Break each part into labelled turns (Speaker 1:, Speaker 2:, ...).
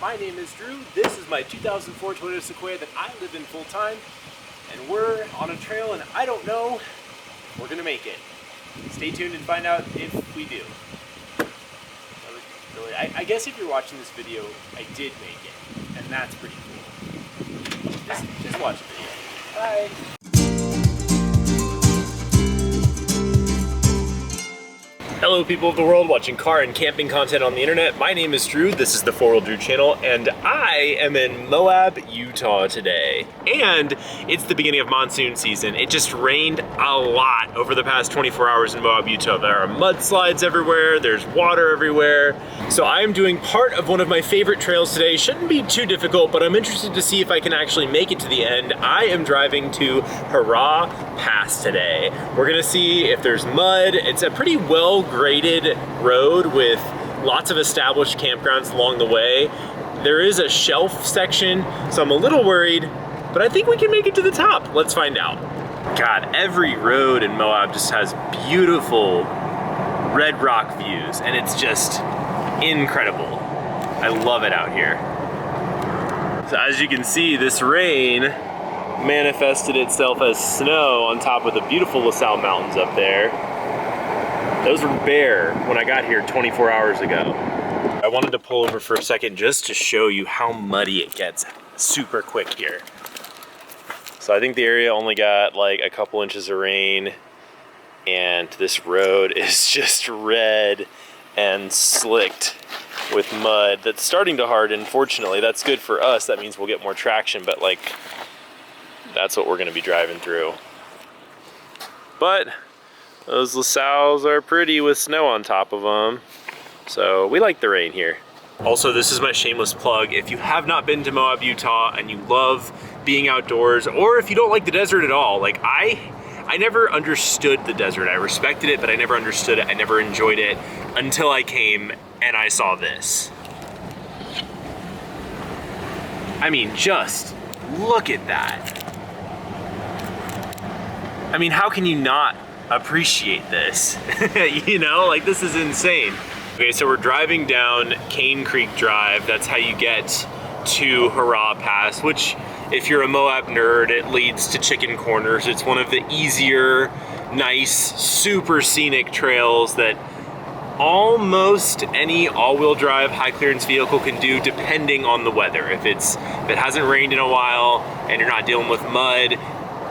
Speaker 1: My name is Drew. This is my 2004 Toyota Sequoia that I live in full time, and we're on a trail, and I don't know if we're gonna make it. Stay tuned and find out if we do. I guess if you're watching this video, I did make it, and that's pretty cool. Just watch the video. Bye. Hello people of the world watching car and camping content on the internet. My name is Drew, this is the 4 Wheel Drew channel, and I am in Moab, Utah today. And it's the beginning of monsoon season. It just rained a lot over the past 24 hours in Moab, Utah. There are mudslides everywhere, there's water everywhere. So I am doing part of one of my favorite trails today. Shouldn't be too difficult, but I'm interested to see if I can actually make it to the end. I am driving to Hurrah Pass today. We're gonna see if there's mud. It's a pretty well-graded road with lots of established campgrounds along the way. There is a shelf section, so I'm a little worried, but I think we can make it to the top. Let's find out. God, every road in Moab just has beautiful red rock views, and it's just incredible. I love it out here. So as you can see, this rain manifested itself as snow on top of the beautiful LaSalle Mountains up there. Those were bare when I got here 24 hours ago. I wanted to pull over for a second just to show you how muddy it gets super quick here. So I think the area only got like a couple inches of rain, and this road is just red and slicked with mud that's starting to harden. Fortunately, that's good for us. That means we'll get more traction, but like, that's what we're gonna be driving through. But those LaSalles are pretty with snow on top of them. So we like the rain here. Also, this is my shameless plug. If you have not been to Moab, Utah, and you love being outdoors, or if you don't like the desert at all, like I never understood the desert. I respected it, but I never understood it. I never enjoyed it until I came and I saw this. I mean, just look at that. I mean, how can you not appreciate this? You know, like, this is insane. Okay, so we're driving down Cane Creek Drive. That's how you get to Hurrah Pass, which, if you're a Moab nerd, it leads to Chicken Corners. It's one of the easier, nice, super scenic trails that almost any all-wheel drive high clearance vehicle can do, depending on the weather. If it hasn't rained in a while and you're not dealing with mud,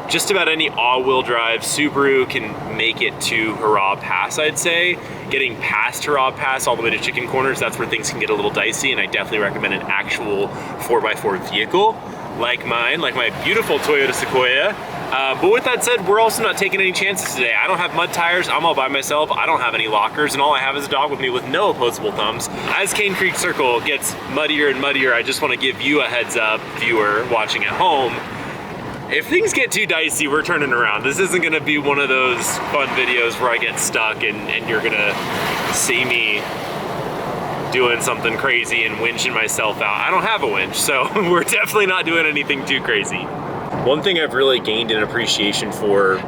Speaker 1: just about any all-wheel drive Subaru can make it to Hurrah Pass, I'd say. Getting past Hurrah Pass all the way to Chicken Corners, that's where things can get a little dicey, and I definitely recommend an actual 4x4 vehicle like mine, like my beautiful Toyota Sequoia. But with that said, we're also not taking any chances today. I don't have mud tires, I'm all by myself, I don't have any lockers, and all I have is a dog with me with no opposable thumbs. As Cane Creek Circle gets muddier and muddier, I just want to give you a heads up, viewer watching at home. If things get too dicey, we're turning around. This isn't gonna be one of those fun videos where I get stuck and you're gonna see me doing something crazy and winching myself out. I don't have a winch, so we're definitely not doing anything too crazy. One thing I've really gained an appreciation for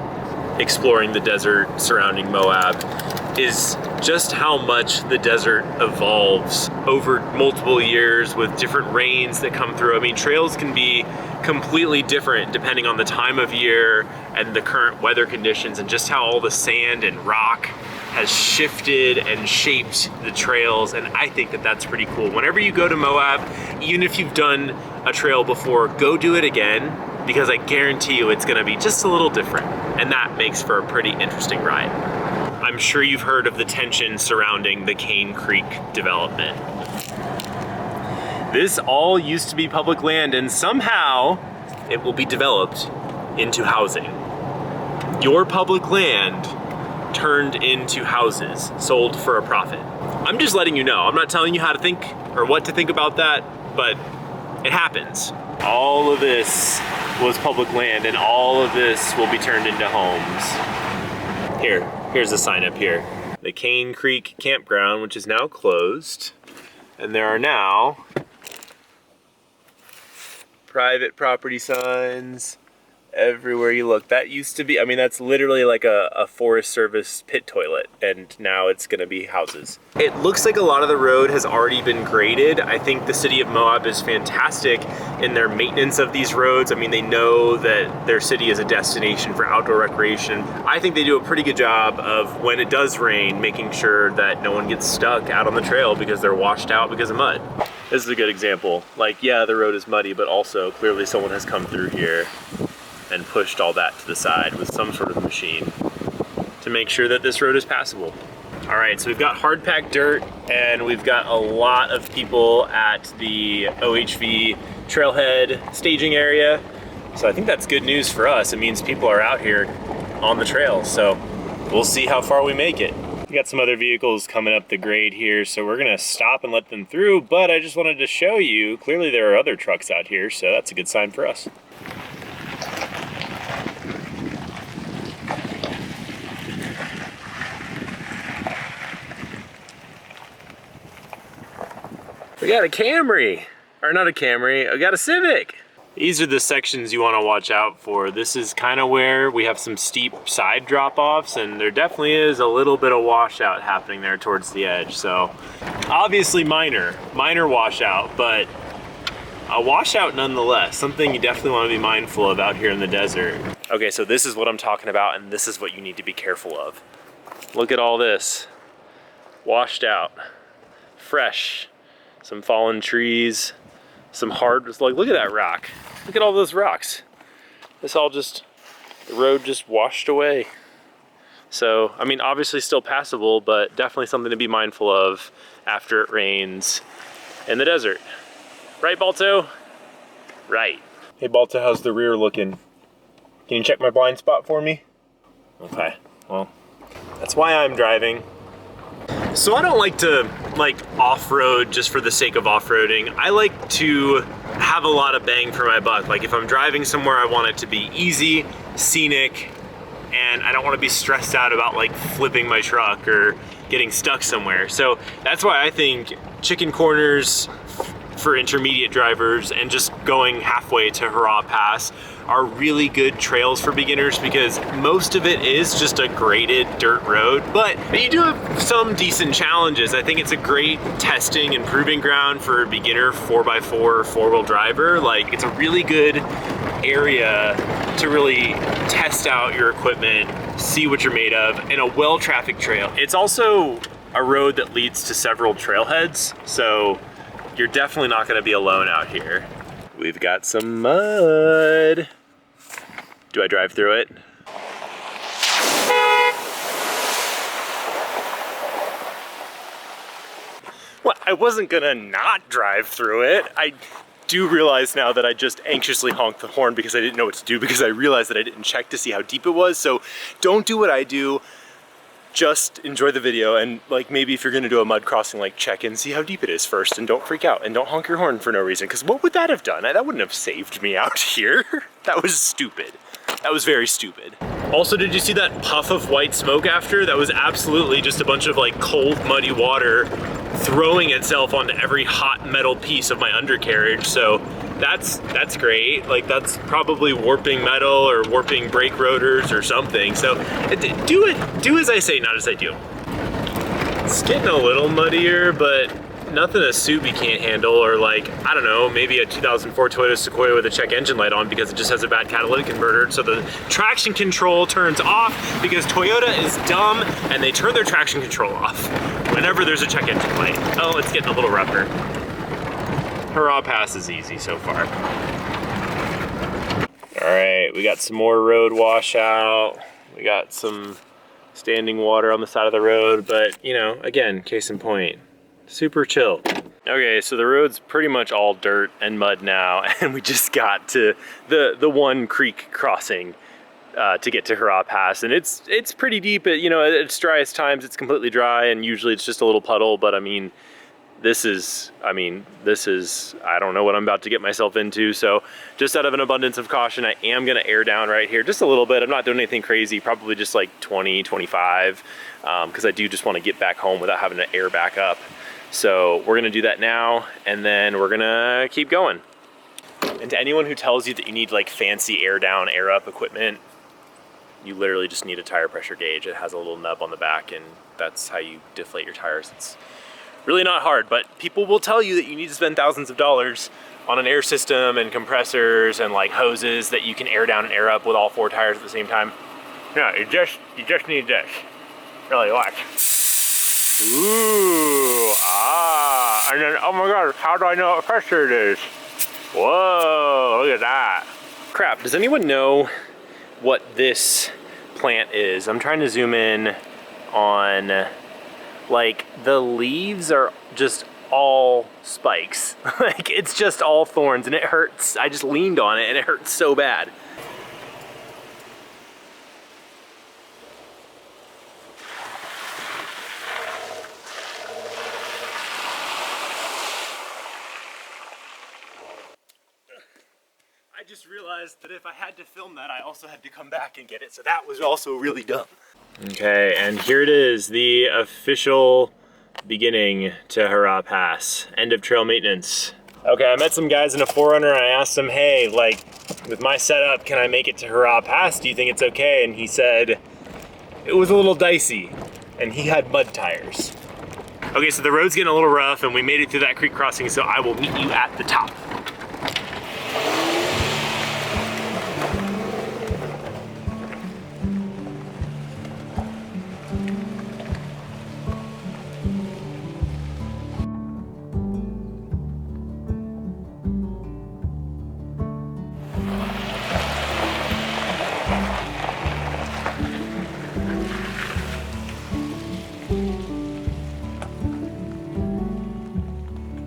Speaker 1: exploring the desert surrounding Moab is just how much the desert evolves over multiple years with different rains that come through. I mean, trails can be completely different depending on the time of year and the current weather conditions, and just how all the sand and rock has shifted and shaped the trails, and I think that that's pretty cool. Whenever you go to Moab, even if you've done a trail before, go do it again, because I guarantee you it's gonna be just a little different, and that makes for a pretty interesting ride. I'm sure you've heard of the tension surrounding the Cane Creek development. This all used to be public land, and somehow it will be developed into housing. Your public land turned into houses, sold for a profit. I'm just letting you know. I'm not telling you how to think or what to think about that, but it happens. All of this was public land, and all of this will be turned into homes. Here's a sign up here. The Cane Creek Campground, which is now closed, and there are now private property signs everywhere you look. That used to be, I mean, that's literally like a Forest Service pit toilet, and now it's gonna be houses. It looks like a lot of the road has already been graded. I think the city of Moab is fantastic in their maintenance of these roads. I mean, they know that their city is a destination for outdoor recreation. I think they do a pretty good job of, when it does rain, making sure that no one gets stuck out on the trail because they're washed out because of mud. This is a good example. Like, yeah, the road is muddy, but also clearly someone has come through here and pushed all that to the side with some sort of machine to make sure that this road is passable. All right, so we've got hard packed dirt, and we've got a lot of people at the OHV trailhead staging area. So I think that's good news for us. It means people are out here on the trail. So we'll see how far we make it. We got some other vehicles coming up the grade here, so we're gonna stop and let them through, but I just wanted to show you, clearly there are other trucks out here, so that's a good sign for us. We got a Camry, or not a Camry, I got a Civic. These are the sections you want to watch out for. This is kind of where we have some steep side drop-offs, and there definitely is a little bit of washout happening there towards the edge. So obviously minor washout, but a washout nonetheless. Something you definitely want to be mindful of out here in the desert. Okay, so this is what I'm talking about, and this is what you need to be careful of. Look at all this. Washed out, fresh, some fallen trees, some hard, like, look at that rock. Look at all those rocks. This all just, the road just washed away. So, I mean, obviously still passable, but definitely something to be mindful of after it rains in the desert. Right, Balto? Right. Hey, Balto, how's the rear looking? Can you check my blind spot for me? Okay, well, that's why I'm driving. So I don't like to off-road just for the sake of off-roading. I like to have a lot of bang for my buck. Like, if I'm driving somewhere, I want it to be easy, scenic, and I don't want to be stressed out about like flipping my truck or getting stuck somewhere. So that's why I think chicken corners for intermediate drivers and just going halfway to Hurrah Pass are really good trails for beginners, because most of it is just a graded dirt road, but you do have some decent challenges. I think it's a great testing and proving ground for a beginner 4x4 four-wheel driver. Like, it's a really good area to really test out your equipment, see what you're made of, and a well-trafficked trail. It's also a road that leads to several trailheads, so you're definitely not gonna be alone out here. We've got some mud. Do I drive through it? Well, I wasn't gonna not drive through it. I do realize now that I just anxiously honked the horn because I didn't know what to do, because I realized that I didn't check to see how deep it was. So don't do what I do. Just enjoy the video, and like, maybe if you're gonna do a mud crossing, like, check and see how deep it is first, and don't freak out and don't honk your horn for no reason, because what would that have done? That wouldn't have saved me out here. That was stupid. That was very stupid. Also, did you see that puff of white smoke after? That was absolutely just a bunch of like cold, muddy water throwing itself onto every hot metal piece of my undercarriage. So that's great. Like, that's probably warping metal or warping brake rotors or something. So do as I say, not as I do. It's getting a little muddier, but nothing a Subi can't handle, or like, I don't know, maybe a 2004 Toyota Sequoia with a check engine light on because it just has a bad catalytic converter, so the traction control turns off because Toyota is dumb and they turn their traction control off whenever there's a check engine light. Oh, it's getting a little rougher. Hurrah Pass is easy so far. All right, we got some more road washout. We got some standing water on the side of the road, but you know, again, case in point, super chill. Okay, so the road's pretty much all dirt and mud now, and we just got to the one creek crossing to get to Hurrah Pass, and it's pretty deep. You know, it's dry at times, it's completely dry, and usually it's just a little puddle, but I mean, this is, I don't know what I'm about to get myself into, so just out of an abundance of caution, I am gonna air down right here just a little bit. I'm not doing anything crazy, probably just like 20, 25, because I do just wanna get back home without having to air back up. So we're gonna do that now, and then we're gonna keep going. And to anyone who tells you that you need like fancy air down, air up equipment, you literally just need a tire pressure gauge. It has a little nub on the back, and that's how you deflate your tires. It's really not hard, but people will tell you that you need to spend thousands of dollars on an air system and compressors and like hoses that you can air down and air up with all 4 tires at the same time. No, you just need this. Really, watch. Ooh, and then, oh my God, how do I know what pressure it is? Whoa, look at that. Crap, does anyone know what this plant is? I'm trying to zoom in on, like, the leaves are just all spikes. Like, it's just all thorns and it hurts. I just leaned on it and it hurts so bad. I just realized that if I had to film that, I also had to come back and get it, so that was also really dumb. Okay, and here it is, the official beginning to Hurrah Pass. End of trail maintenance. Okay, I met some guys in a 4Runner and I asked them, hey, like, with my setup, can I make it to Hurrah Pass? Do you think it's okay? And he said, it was a little dicey, and he had mud tires. Okay, so the road's getting a little rough and we made it through that creek crossing, so I will meet you at the top.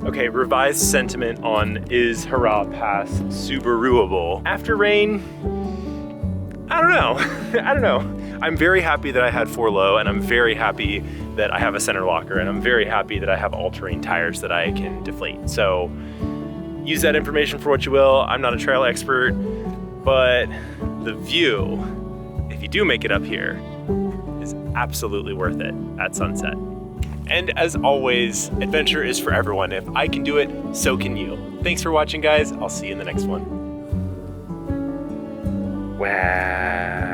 Speaker 1: Okay, revised sentiment on is Hurrah Pass Subaruable? After rain, I don't know. I don't know. I'm very happy that I had 4Low, and I'm very happy that I have a center locker, and I'm very happy that I have all-terrain tires that I can deflate. So use that information for what you will. I'm not a trail expert, but the view, if you do make it up here, is absolutely worth it at sunset. And as always, adventure is for everyone. If I can do it, so can you. Thanks for watching, guys. I'll see you in the next one. Wow.